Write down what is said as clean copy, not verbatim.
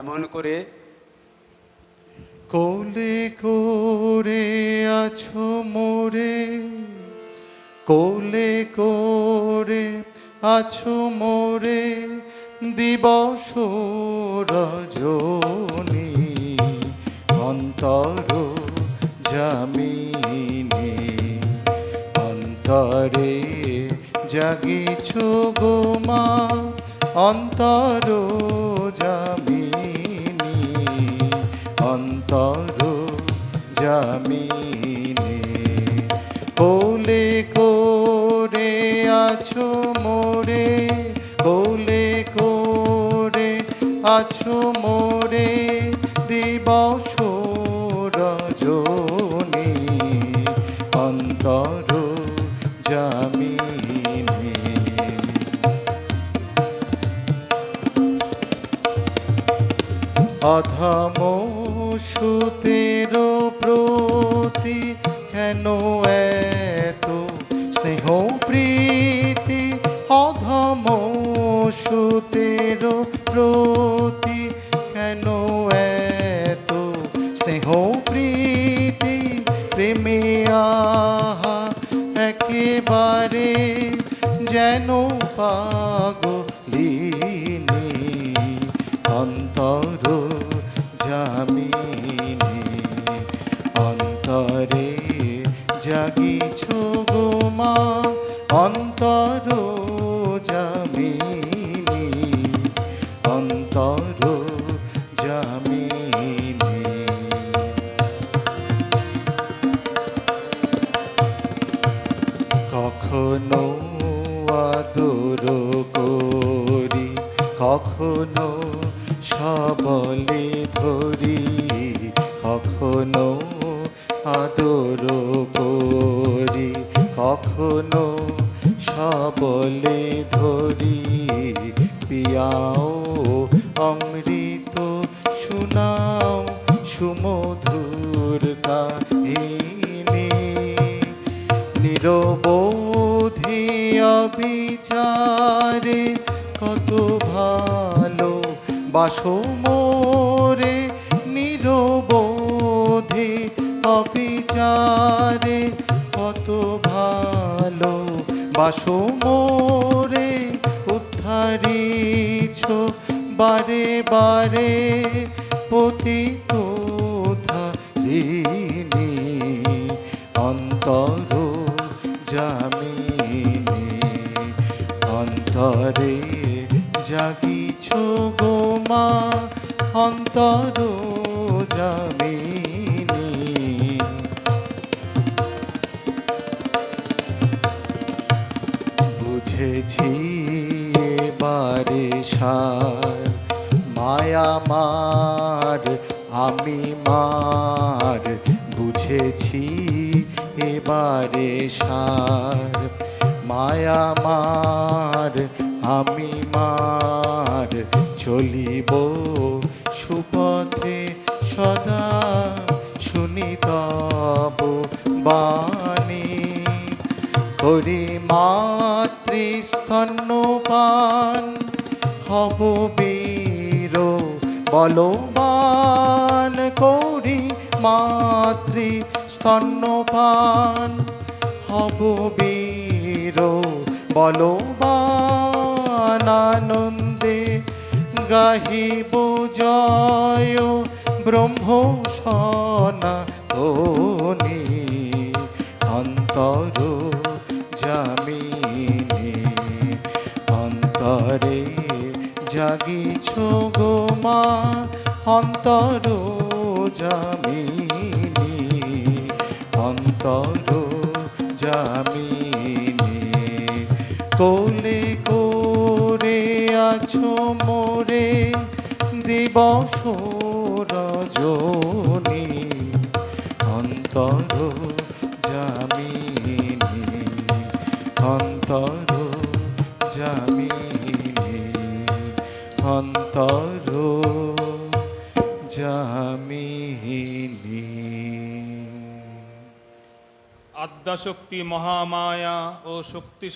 এমন করে কোলে করে আছো মোরে, কোলে করে আছো মোরে, দিবস রজনী অন্তর জামিনী। অন্তরে জাগিছ গো মা, অন্তর জামিনী, অন্তর জামিনী। কোলে করে আছো মোরে, কোলে করে আছো মোরে, দিবস রজনী অন্তর জামিনী। অধম সুতের প্রতি কেন এত স্নেহ প্রীতি, অধম সুতের প্রতি কেন এত স্নেহ প্রীতি, প্রেমে আহা একেবারে যেন পাগলিনী অন্তর জামিনী। অন্তরে জাগিছ গো মা, অন্তর জামিনী, অন্তর জামিনী। কখনো আদর করি, কখনো সবলে ধরি, কখনো আদর করি, কখনো সবলে ধরি। পিয়াও অমৃত শোনাও সুমধুর কাহিনী, নিরবধি অবিচারে কত ভালো বাসো মোরে, নিরবধি অবিচারে কত ভালো বাসো মোরে। উদ্ধারিছ বারে বারে পতিত ধারিণী অন্তর জামিনী। অন্তরে জাগিছ গো মা, অন্তর জামিনী। বুঝেছি এবারে সার মায়া মার আমি মার, বুঝেছি এবারে সার মায়া মার আমি মার। চলিব সুপথে সদা শুনি তব বাণী, করি মাতৃস্তন্যপান হব বীর বলবান, করি মাতৃস্তন্যপান হব বীর বলবান। আনন্দে গাহিব জয় ব্রহ্ম সনাতনী অন্তর জামিনী। অন্তরে জাগিছ গো মা, অন্তর জামিনী, অন্তর জামিনী। কোলে করে আছো মোরে, দিবস রজনী অন্তর জামিনী, অন্তর জামিনী, অন্তর জামিনী। আদ্যাশক্তি মহামায়া ও শক্তি